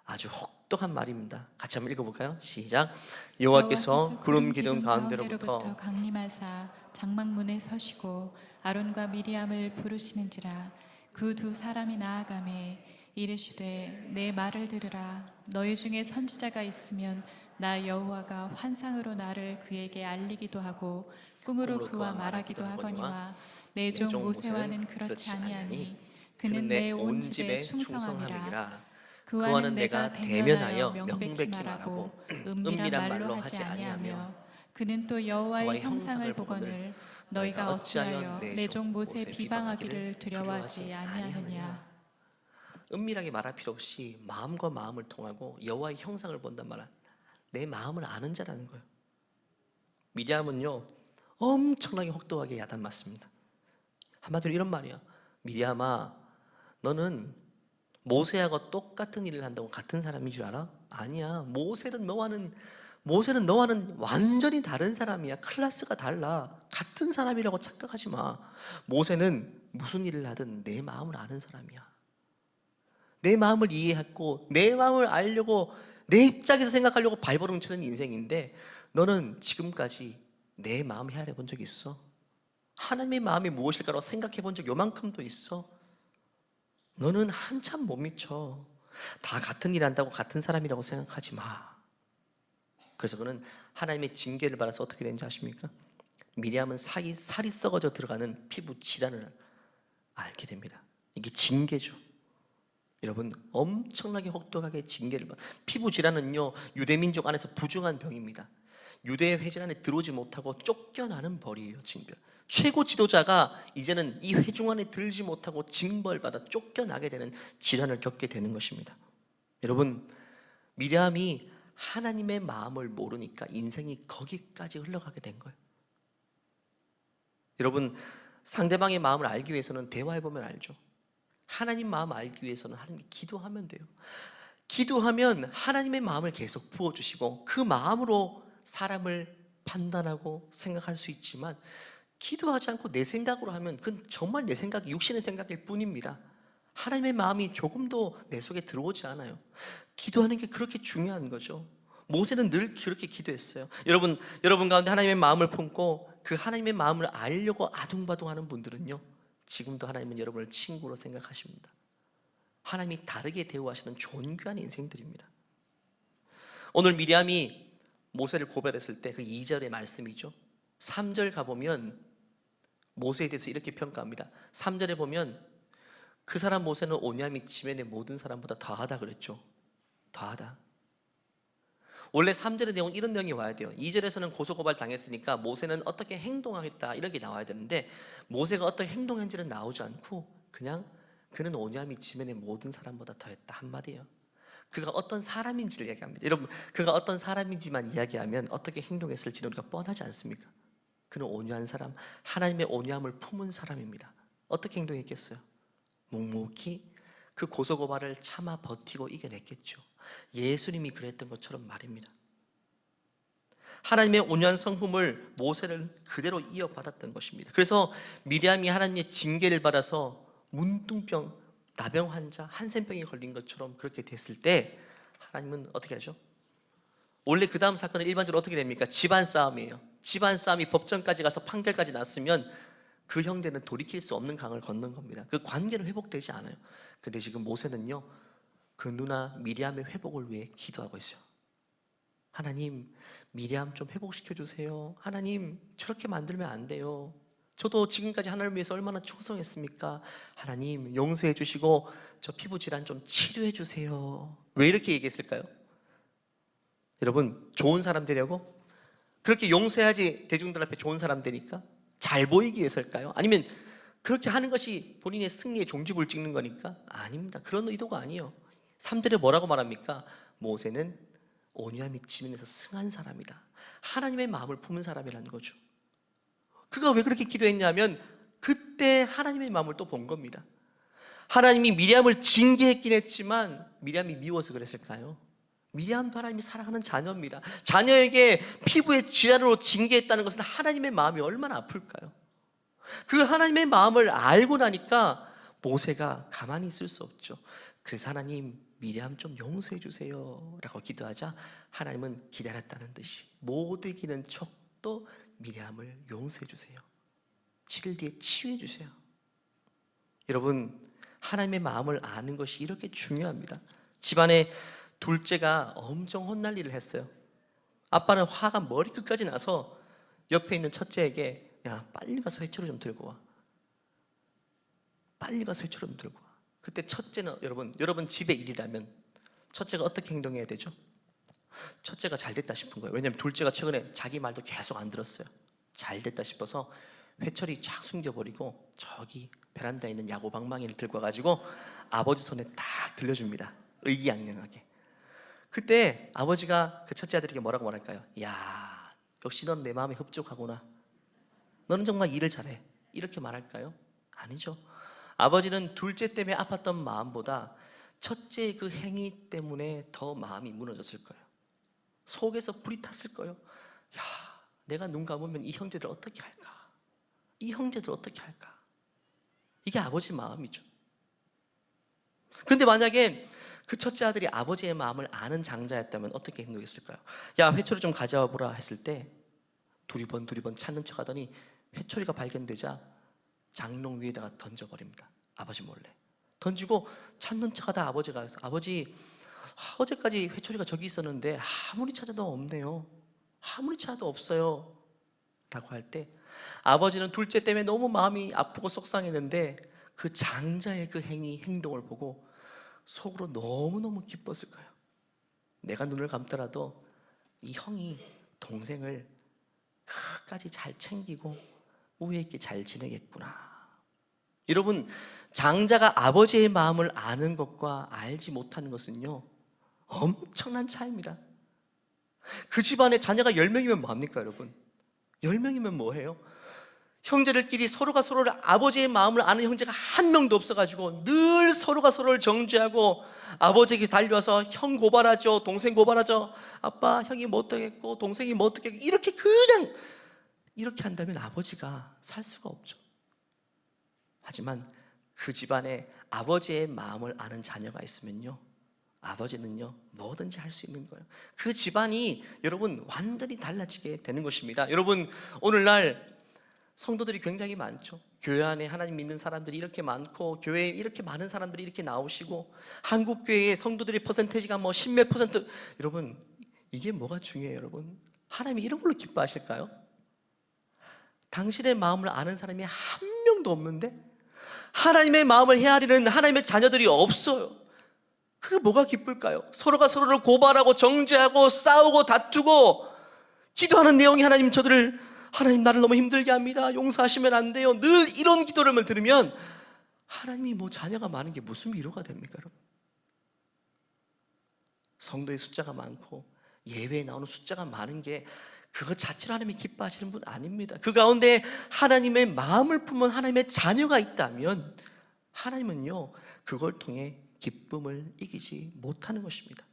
Speaker 1: 아주 똑똑한 말입니다. 같이 한번 읽어볼까요? 시작. 여호와께서 구름 기둥 가운데로부터
Speaker 2: 강림하사 장막문에 서시고 아론과 미리암을 부르시는지라. 그 두 사람이 나아가매 이르시되 내 말을 들으라. 너희 중에 선지자가 있으면 나 여호와가 환상으로 나를 그에게 알리기도 하고 꿈으로 그와 말하기도 하거니와 내 종 모세와는 그렇지 아니하니 그는 내 온 집에 충성함이라. 그와는 내가 대면하여 명백히 말하고 은밀한 말로 하지 아니하며 그는 또 여호와의 형상을 보거늘 너희가 어찌하여 내 종 모세 비방하기를 두려워하지 아니하느냐.
Speaker 1: 은밀하게 말할 필요 없이 마음과 마음을 통하고 여호와의 형상을 본단 말은 내 마음을 아는 자라는 거예요. 미리암은요 엄청나게 혹독하게 야단 맞습니다. 한마디로 이런 말이야. 미리암아, 너는 모세하고 똑같은 일을 한다고 같은 사람인 줄 알아? 아니야. 모세는 너와는 완전히 다른 사람이야. 클래스가 달라. 같은 사람이라고 착각하지 마. 모세는 무슨 일을 하든 내 마음을 아는 사람이야. 내 마음을 이해하고 내 마음을 알려고 내 입장에서 생각하려고 발버둥 치는 인생인데 너는 지금까지 내 마음 헤아려 본 적 있어? 하나님의 마음이 무엇일까라고 생각해 본 적 요만큼도 있어? 너는 한참 못 미쳐. 다 같은 일 한다고 같은 사람이라고 생각하지 마. 그래서 그는 하나님의 징계를 받아서 어떻게 되는지 아십니까? 미리암은 살이 썩어져 들어가는 피부 질환을 앓게 됩니다. 이게 징계죠. 여러분, 엄청나게 혹독하게 징계를 받아. 피부 질환은요 유대민족 안에서 부중한 병입니다. 유대의 회질 안에 들어오지 못하고 쫓겨나는 벌이에요. 징벌. 최고 지도자가 이제는 이 회중 안에 들지 못하고 징벌받아 쫓겨나게 되는 질환을 겪게 되는 것입니다. 여러분, 미리암이 하나님의 마음을 모르니까 인생이 거기까지 흘러가게 된 거예요. 여러분, 상대방의 마음을 알기 위해서는 대화해보면 알죠. 하나님 마음 알기 위해서는 하나님께 기도하면 돼요. 기도하면 하나님의 마음을 계속 부어주시고 그 마음으로 사람을 판단하고 생각할 수 있지만 기도하지 않고 내 생각으로 하면 그건 정말 내 생각, 육신의 생각일 뿐입니다. 하나님의 마음이 조금도 내 속에 들어오지 않아요. 기도하는 게 그렇게 중요한 거죠. 모세는 늘 그렇게 기도했어요. 여러분 가운데 하나님의 마음을 품고 그 하나님의 마음을 알려고 아둥바둥하는 분들은요 지금도 하나님은 여러분을 친구로 생각하십니다. 하나님이 다르게 대우하시는 존귀한 인생들입니다. 오늘 미리암이 모세를 고발했을 때 그 2절의 말씀이죠. 3절 가보면 모세에 대해서 이렇게 평가합니다. 3절에 보면 그 사람 모세는 오냐미 지면의 모든 사람보다 더하다 그랬죠. 더하다. 원래 3절의 내용은 이런 내용이 와야 돼요. 2절에서는 고소고발 당했으니까 모세는 어떻게 행동하겠다 이렇게 나와야 되는데 모세가 어떻게 행동했는지는 나오지 않고 그냥 그는 오냐미 지면의 모든 사람보다 더했다 한마디예요. 그가 어떤 사람인지를 이야기합니다. 여러분, 그가 어떤 사람인지만 이야기하면 어떻게 행동했을지는 우리가 뻔하지 않습니까? 그는 온유한 사람, 하나님의 온유함을 품은 사람입니다. 어떻게 행동했겠어요? 묵묵히 그 고소고발을 참아 버티고 이겨냈겠죠. 예수님이 그랬던 것처럼 말입니다. 하나님의 온유한 성품을 모세를 그대로 이어받았던 것입니다. 그래서 미리암이 하나님의 징계를 받아서 문둥병, 나병 환자, 한센병에 걸린 것처럼 그렇게 됐을 때 하나님은 어떻게 하죠? 원래 그 다음 사건은 일반적으로 어떻게 됩니까? 집안 싸움이에요. 집안 싸움이 법정까지 가서 판결까지 났으면 그 형제는 돌이킬 수 없는 강을 건넌 겁니다. 그 관계는 회복되지 않아요. 근데 지금 모세는요 그 누나 미리암의 회복을 위해 기도하고 있어요. 하나님, 미리암 좀 회복시켜 주세요. 하나님, 저렇게 만들면 안 돼요. 저도 지금까지 하나님을 위해서 얼마나 충성했습니까? 하나님, 용서해 주시고 저 피부 질환 좀 치료해 주세요. 왜 이렇게 얘기했을까요? 여러분, 좋은 사람 되려고? 그렇게 용서해야지 대중들 앞에 좋은 사람 되니까? 잘 보이기 위해서일까요? 아니면 그렇게 하는 것이 본인의 승리의 종지부를 찍는 거니까? 아닙니다. 그런 의도가 아니에요. 3절에 뭐라고 말합니까? 모세는 온유함이 지면에서 승한 사람이다. 하나님의 마음을 품은 사람이라는 거죠. 그가 왜 그렇게 기도했냐면 그때 하나님의 마음을 또 본 겁니다. 하나님이 미리암을 징계했긴 했지만 미리암이 미워서 그랬을까요? 미리암도 하나님이 사랑하는 자녀입니다. 자녀에게 피부의 질환으로 징계했다는 것은 하나님의 마음이 얼마나 아플까요? 그 하나님의 마음을 알고 나니까 모세가 가만히 있을 수 없죠. 그래서 하나님, 미리암 좀 용서해 주세요 라고 기도하자 하나님은 기다렸다는 듯이 못 이기는 척도 미리암을 용서해 주세요. 7일 뒤에 치유해 주세요. 여러분, 하나님의 마음을 아는 것이 이렇게 중요합니다. 집안에 둘째가 엄청 혼날 일을 했어요. 아빠는 화가 머리끝까지 나서 옆에 있는 첫째에게 야, 빨리 가서 회초리 좀 들고 와. 빨리 가서 회초리 좀 들고 와. 그때 첫째는 여러분 집의 일이라면 첫째가 어떻게 행동해야 되죠? 첫째가 잘 됐다 싶은 거예요. 왜냐하면 둘째가 최근에 자기 말도 계속 안 들었어요. 잘 됐다 싶어서 회초리 쫙 숨겨버리고 저기 베란다에 있는 야구 방망이를 들고 와가지고 아버지 손에 딱 들려줍니다. 의기양양하게. 그때 아버지가 그 첫째 아들에게 뭐라고 말할까요? 야, 역시 넌 내 마음에 흡족하구나. 너는 정말 일을 잘해. 이렇게 말할까요? 아니죠. 아버지는 둘째 때문에 아팠던 마음보다 첫째의 그 행위 때문에 더 마음이 무너졌을 거예요. 속에서 불이 탔을 거예요. 야, 내가 눈 감으면 이 형제들 어떻게 할까? 이 형제들 어떻게 할까? 이게 아버지 마음이죠. 그런데 만약에 그 첫째 아들이 아버지의 마음을 아는 장자였다면 어떻게 행동했을까요? 야, 회초리 좀 가져와 보라 했을 때 두리번 찾는 척 하더니 회초리가 발견되자 장롱 위에다가 던져버립니다. 아버지 몰래 던지고 찾는 척 하다 아버지가 아버지, 어제까지 회초리가 저기 있었는데 아무리 찾아도 없네요. 아무리 찾아도 없어요 라고 할 때 아버지는 둘째 때문에 너무 마음이 아프고 속상했는데 그 장자의 그 행동을 보고 속으로 너무너무 기뻤을 거예요. 내가 눈을 감더라도 이 형이 동생을 끝까지 잘 챙기고 우애 있게 잘 지내겠구나. 여러분, 장자가 아버지의 마음을 아는 것과 알지 못하는 것은요 엄청난 차이입니다. 그 집안에 자녀가 10명이면 뭐합니까 여러분? 10명이면 뭐해요? 형제들끼리 서로가 서로를 아버지의 마음을 아는 형제가 한 명도 없어가지고 늘 서로가 서로를 정죄하고 아버지에게 달려와서 형 고발하죠, 동생 고발하죠. 아빠, 형이 뭐 어떻겠고 동생이 뭐 어떻겠고 이렇게 그냥 이렇게 한다면 아버지가 살 수가 없죠. 하지만 그 집안에 아버지의 마음을 아는 자녀가 있으면요 아버지는요 뭐든지 할 수 있는 거예요. 그 집안이 여러분 완전히 달라지게 되는 것입니다. 여러분, 오늘날 성도들이 굉장히 많죠. 교회 안에 하나님 믿는 사람들이 이렇게 많고 교회에 이렇게 많은 사람들이 이렇게 나오시고 한국 교회의 성도들의 퍼센테이지가 뭐 10몇 %. 여러분, 이게 뭐가 중요해요? 여러분, 하나님이 이런 걸로 기뻐하실까요? 당신의 마음을 아는 사람이 한 명도 없는데 하나님의 마음을 헤아리는 하나님의 자녀들이 없어요. 그게 뭐가 기쁠까요? 서로가 서로를 고발하고 정죄하고 싸우고 다투고 기도하는 내용이 하나님 나를 너무 힘들게 합니다. 용서하시면 안 돼요. 늘 이런 기도를 들으면 하나님이 뭐 자녀가 많은 게 무슨 위로가 됩니까 여러분? 성도의 숫자가 많고 예배에 나오는 숫자가 많은 게 그것 자체로 하나님이 기뻐하시는 분 아닙니다. 그 가운데 하나님의 마음을 품은 하나님의 자녀가 있다면 하나님은요 그걸 통해 기쁨을 이기지 못하는 것입니다.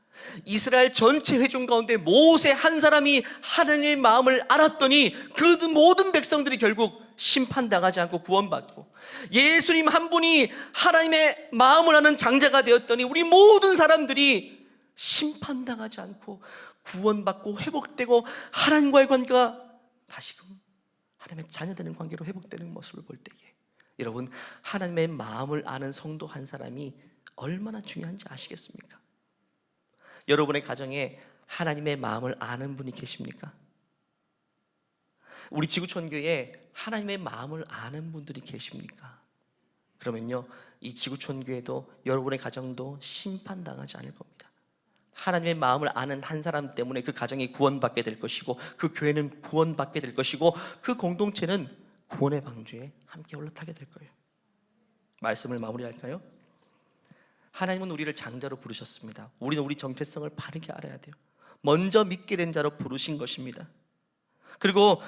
Speaker 1: 이스라엘 전체 회중 가운데 모세 한 사람이 하나님의 마음을 알았더니 그 모든 백성들이 결국 심판당하지 않고 구원받고, 예수님 한 분이 하나님의 마음을 아는 장자가 되었더니 우리 모든 사람들이 심판당하지 않고 구원받고 회복되고 하나님과의 관계가 다시금 하나님의 자녀되는 관계로 회복되는 모습을 볼 때에 여러분, 하나님의 마음을 아는 성도 한 사람이 얼마나 중요한지 아시겠습니까? 여러분의 가정에 하나님의 마음을 아는 분이 계십니까? 우리 지구촌교회에 하나님의 마음을 아는 분들이 계십니까? 그러면요 이 지구촌교회도 여러분의 가정도 심판당하지 않을 겁니다. 하나님의 마음을 아는 한 사람 때문에 그 가정이 구원받게 될 것이고 그 교회는 구원받게 될 것이고 그 공동체는 구원의 방주에 함께 올라타게 될 거예요. 말씀을 마무리할까요? 하나님은 우리를 장자로 부르셨습니다. 우리는 우리 정체성을 바르게 알아야 돼요. 먼저 믿게 된 자로 부르신 것입니다. 그리고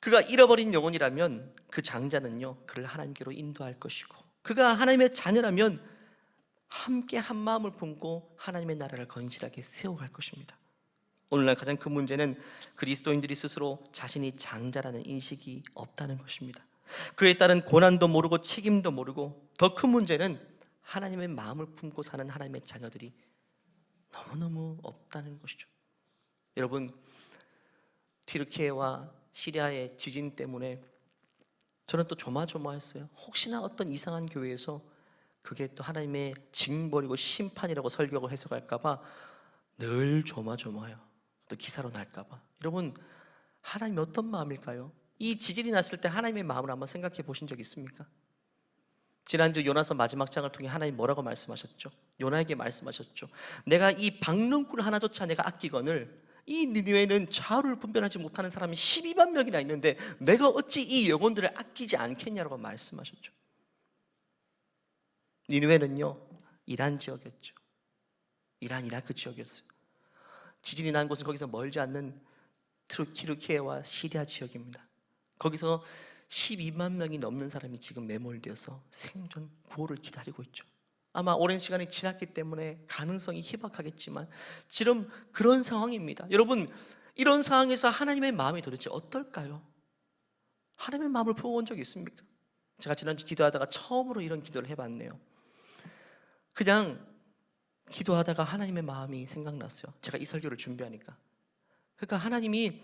Speaker 1: 그가 잃어버린 영혼이라면 그 장자는요 그를 하나님께로 인도할 것이고, 그가 하나님의 자녀라면 함께 한 마음을 품고 하나님의 나라를 건실하게 세워갈 것입니다. 오늘날 가장 큰 문제는 그리스도인들이 스스로 자신이 장자라는 인식이 없다는 것입니다. 그에 따른 고난도 모르고 책임도 모르고, 더 큰 문제는 하나님의 마음을 품고 사는 하나님의 자녀들이 너무너무 없다는 것이죠. 여러분, 튀르키예와 시리아의 지진 때문에 저는 또 조마조마했어요. 혹시나 어떤 이상한 교회에서 그게 또 하나님의 징벌이고 심판이라고 설교하고 해석할까 봐 늘 조마조마해요. 또 기사로 날까 봐. 여러분, 하나님이 어떤 마음일까요? 이 지진이 났을 때 하나님의 마음을 한번 생각해 보신 적 있습니까? 지난주 요나서 마지막 장을 통해 하나님 뭐라고 말씀하셨죠? 요나에게 말씀하셨죠. 내가 이 박능쿨 하나조차 내가 아끼거늘 이 니느웨는 좌우를 분별하지 못하는 사람이 12만 명이나 있는데 내가 어찌 이 영혼들을 아끼지 않겠냐라고 말씀하셨죠. 니느웨는요, 이란 지역이었죠. 이란 이라크 지역이었어요. 지진이 난 곳은 거기서 멀지 않는 튀르키예와 시리아 지역입니다. 거기서 12만 명이 넘는 사람이 지금 매몰되어서 생존 구호를 기다리고 있죠. 아마 오랜 시간이 지났기 때문에 가능성이 희박하겠지만 지금 그런 상황입니다. 여러분, 이런 상황에서 하나님의 마음이 도대체 어떨까요? 하나님의 마음을 품어본 적이 있습니까? 제가 지난주 기도하다가 처음으로 이런 기도를 해봤네요. 그냥 기도하다가 하나님의 마음이 생각났어요. 제가 이 설교를 준비하니까. 그러니까 하나님이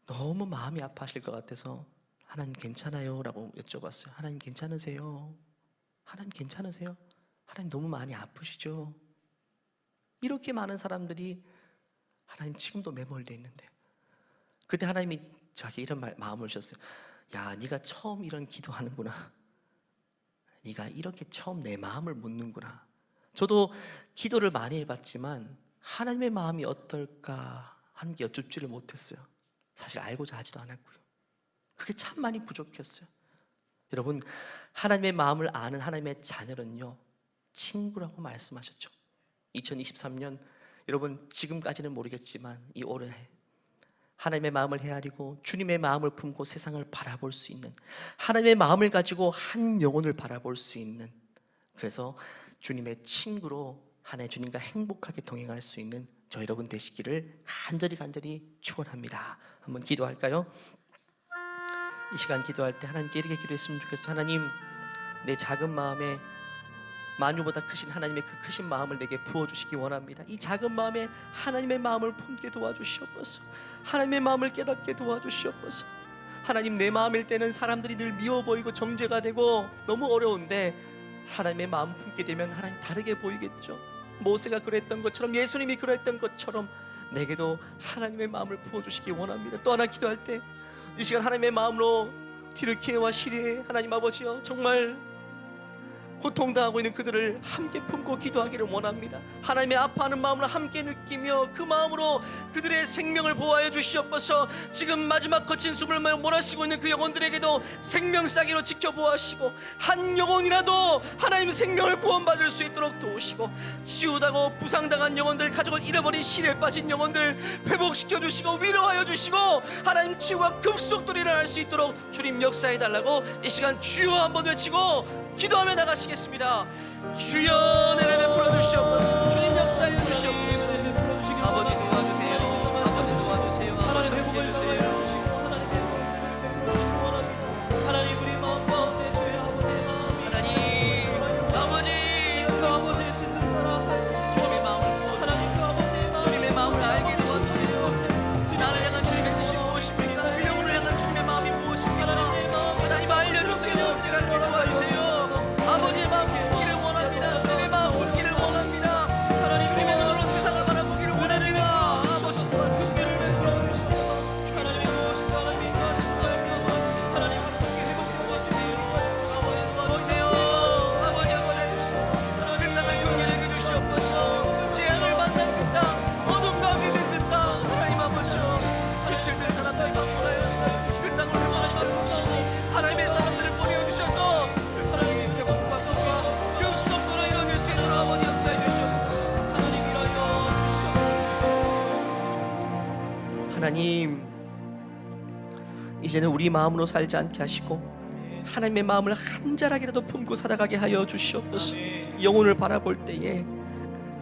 Speaker 1: 너무 마음이 아파하실 것 같아서 하나님 괜찮아요? 라고 여쭤봤어요. 하나님 괜찮으세요? 하나님 괜찮으세요? 하나님 너무 많이 아프시죠? 이렇게 많은 사람들이 하나님 지금도 매몰되어 있는데, 그때 하나님이 저에게 이런 마음을 주셨어요. 야, 네가 처음 이런 기도하는구나. 네가 이렇게 처음 내 마음을 묻는구나. 저도 기도를 많이 해봤지만 하나님의 마음이 어떨까 하는 게 여쭙지를 못했어요. 사실 알고자 하지도 않았고요. 그게 참 많이 부족했어요. 여러분, 하나님의 마음을 아는 하나님의 자녀는요, 친구라고 말씀하셨죠. 2023년, 여러분 지금까지는 모르겠지만 이 올해 하나님의 마음을 헤아리고 주님의 마음을 품고 세상을 바라볼 수 있는, 하나님의 마음을 가지고 한 영혼을 바라볼 수 있는, 그래서 주님의 친구로 한 해 주님과 행복하게 동행할 수 있는 저 여러분 되시기를 간절히 축원합니다. 한번 기도할까요? 이 시간 기도할 때 하나님께 이렇게 기도했으면 좋겠어요. 하나님, 내 작은 마음에 만유보다 크신 하나님의 그 크신 마음을 내게 부어주시기 원합니다. 이 작은 마음에 하나님의 마음을 품게 도와주시옵소서. 하나님의 마음을 깨닫게 도와주시옵소서. 하나님, 내 마음일 때는 사람들이 늘 미워 보이고 정죄가 되고 너무 어려운데 하나님의 마음 품게 되면 하나님 다르게 보이겠죠. 모세가 그랬던 것처럼, 예수님이 그랬던 것처럼 내게도 하나님의 마음을 부어주시기 원합니다. 또 하나 기도할 때 이 시간 하나님의 마음으로 튀르키예와 시리아에 하나님 아버지여, 정말 고통당하고 있는 그들을 함께 품고 기도하기를 원합니다. 하나님의 아파하는 마음을 함께 느끼며 그 마음으로 그들의 생명을 보호하여 주시옵소서. 지금 마지막 거친 숨을 몰아쉬고 있는 그 영혼들에게도 생명싸기로 지켜보아시고 한 영혼이라도 하나님 생명을 구원받을 수 있도록 도우시고, 치유당하고 부상당한 영혼들, 가족을 잃어버린 시련에 빠진 영혼들 회복시켜 주시고 위로하여 주시고 하나님 치유가 급속도로 일어날 수 있도록 주님 역사해달라고 이 시간 주여 한번 외치고 기도하며 나가시겠습니다. 주여, 내 맘에 풀어주시옵소서. 주님 역사해 주시옵소서. 아버지 도와주세요. 아버지 도와주세요. 아버지 함께 해주세요.
Speaker 3: 하나님, 우리 마음 가운데 주의 아버지의 마음이
Speaker 1: 하나님, 아버지,
Speaker 3: 그 아버지의 뜻을 따라 살게
Speaker 1: 주님의 마음을 부어
Speaker 3: 하나님, 그 아버지의 마음,
Speaker 1: 주님의 마음을 알게 도와주세요. 나를 향한 주님의 뜻이 무엇입니까? 그 영혼을 향한 주님의 마음이 무엇입니까? 하나님 알려주세요. 내가 기도하주세요. 아버지의 마음 품기를 원합니다. 주님의 마음 품기를 원합니다. 주님의 눈으로 세상을 바라보기를 원합니다. 아버지,
Speaker 3: 긍휼을 베풀어 주시옵소서. 하나님의 무엇인가 하나님 인도하시고 하나님 하루속히 회복시켜 주시옵소서.
Speaker 1: 도와주세요. 아버지 역사해 주시고 그 땅을 긍휼히 여겨주시옵소서. 재앙을 만난 그 땅, 어둠 가운데 있는 그 땅, 하나님 아버지요, 빛을 든 사람들이 감사하여서 그 땅을 회복시켜 주시고 하나님의 사람들을 보내주셔서
Speaker 3: 하나님의 회복과
Speaker 1: 급속도로 이루어질 수 있도록 아버지 역사해 주시옵소서.
Speaker 3: 하나님 위하여 주시옵소서.
Speaker 1: 하나님, 이제는 우리 마음으로 살지 않게 하시고 하나님의 마음을 한 자락이라도 품고 살아가게 하여 주시옵소서. 영혼을 바라볼 때에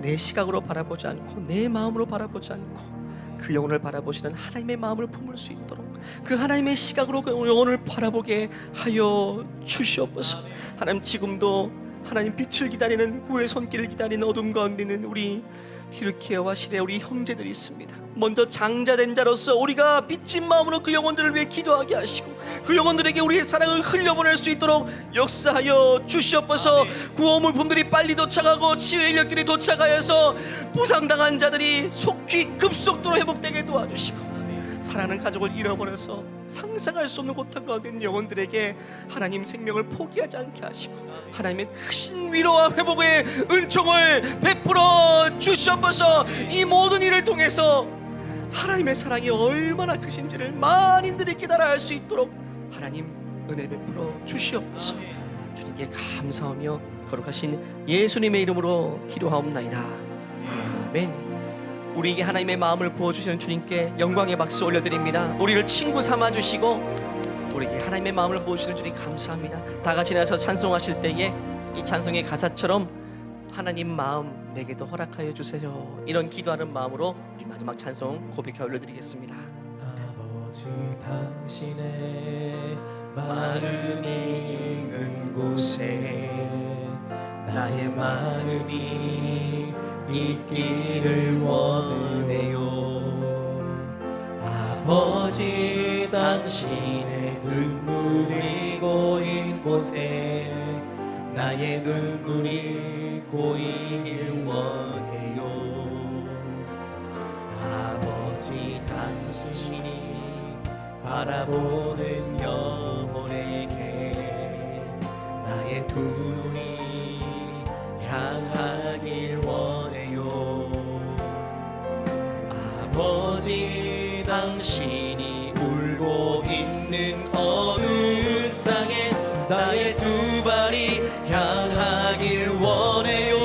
Speaker 1: 내 시각으로 바라보지 않고 내 마음으로 바라보지 않고 그 영혼을 바라보시는 하나님의 마음을 품을 수 있도록 그 하나님의 시각으로 그 영혼을 바라보게 하여 주시옵소서. 하나님, 지금도 하나님 빛을 기다리는, 구의 손길을 기다리는 어둠 가운데 있는 우리 튀르키예와 시리아 우리 형제들이 있습니다. 먼저 장자된 자로서 우리가 빚진 마음으로 그 영혼들을 위해 기도하게 하시고 그 영혼들에게 우리의 사랑을 흘려보낼 수 있도록 역사하여 주시옵소서. 구호 물품들이 빨리 도착하고 치유의 인력들이 도착하여서 부상당한 자들이 속히 급속도로 회복되게 도와주시고, 사랑하는 가족을 잃어버려서 상상할 수 없는 고통 가운데 있는 영혼들에게 하나님 생명을 포기하지 않게 하시고 하나님의 크신 위로와 회복의 은총을 베풀어 주시옵소서. 이 모든 일을 통해서 하나님의 사랑이 얼마나 크신지를 만인들이 깨달아 알 수 있도록 하나님 은혜 베풀어 주시옵소서. 주님께 감사하며 거룩하신 예수님의 이름으로 기도하옵나이다. 아멘. 우리에게 하나님의 마음을 부어주시는 주님께 영광의 박수 올려드립니다. 우리를 친구 삼아주시고 우리에게 하나님의 마음을 부어주시는 주님 감사합니다. 다 같이 나서 찬송하실 때에 이 찬송의 가사처럼 하나님 마음 내게도 허락하여 주세요, 이런 기도하는 마음으로 우리 마지막 찬송 고백해 올려드리겠습니다.
Speaker 3: 아버지 당신의 마음이 있는 곳에 나의 마음이 있기를 원해요. 아버지 당신의 눈물이 고인 곳에 나의 눈물이 고이길 원해요. 아버지 당신이 바라보는 영혼에게 나의 두 눈이 향하길 원해요. 아버지 당신이 울고 있는 어느 땅에 나의 두 발이 향하길 원해요.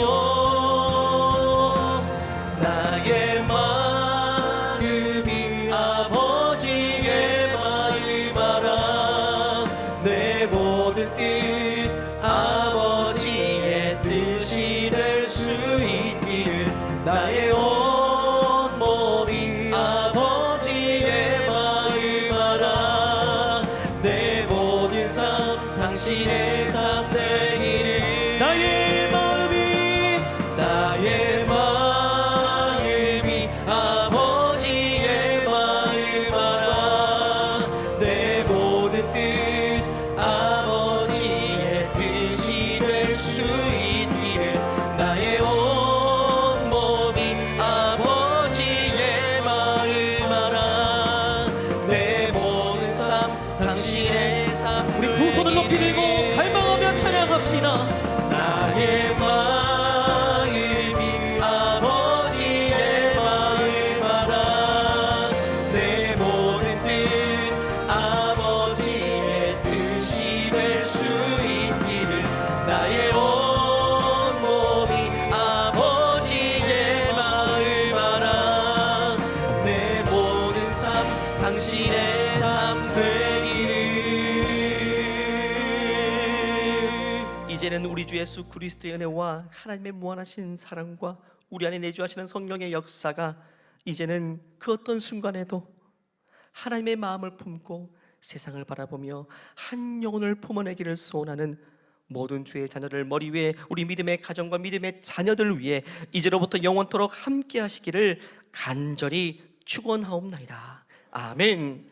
Speaker 3: 나의 마음이 아버지의 마음 알아 내 모든 뜻 아버지의 뜻이 될 수 있기를 나의 온 몸이 아버지의 마음 알아 내 모든 삶 당신의 삶 되기를 나의 마음이 아버지의 마음 알아 내 모든 뜻 아버지의 뜻이 될 수 있기를 나의 온 몸이 아버지의 마음 알아 내 모든 삶 당신의 삶 우리 두 손을 높이 들고 갈망하며 찬양합시다. 나의 마음이 아버지의 마음 알아 내 모든 뜻 아버지의 뜻이 될 수 있기를 나의 온 몸이 아버지의 마음 알아 내 모든 삶 당신의 삶 되기를.
Speaker 1: 이제는 우리 주 예수 그리스도의 은혜와 하나님의 무한하신 사랑과 우리 안에 내주하시는 성령의 역사가 이제는 그 어떤 순간에도 하나님의 마음을 품고 세상을 바라보며 한 영혼을 품어내기를 소원하는 모든 주의 자녀를 머리 위에 우리 믿음의 가정과 믿음의 자녀들 위해 이제로부터 영원토록 함께 하시기를 간절히 축원하옵나이다. 아멘.